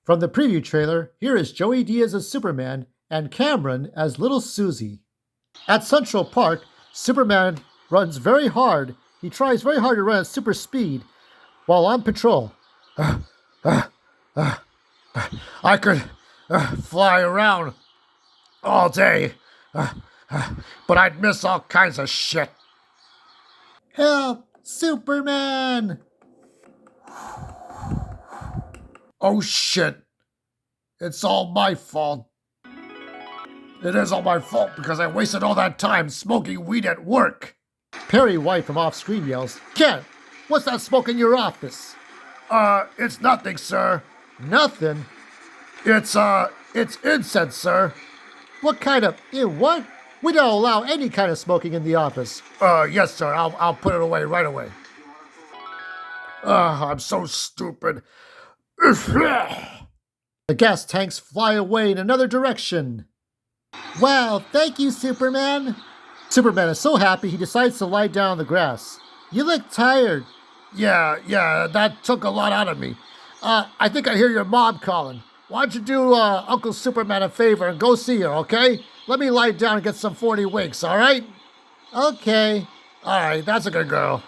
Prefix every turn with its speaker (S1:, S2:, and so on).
S1: From the preview trailer, here is Joey Diaz as Superman and Cameron as Little Susie. At Central Park, Superman runs very hard. He tries very hard to run at super speed while on patrol. I could fly around all day, but I'd miss all kinds of shit. Help! Superman! Oh shit. It's all my fault. It is all my fault because I wasted all that time smoking weed at work. Perry White from off screen yells, Kent, what's that smoke in your office? It's nothing, sir. Nothing? It's incense, sir. What kind of, what? We don't allow any kind of smoking in the office. Yes, sir. I'll put it away right away. I'm so stupid. The gas tanks fly away in another direction. Wow, thank you, Superman. Superman is so happy he decides to lie down on the grass. You look tired. Yeah, that took a lot out of me. I think I hear your mom calling. Why don't you do Uncle Superman a favor and go see her, okay? Let me lie down and get some 40 winks, all right? Okay. All right, that's a good girl.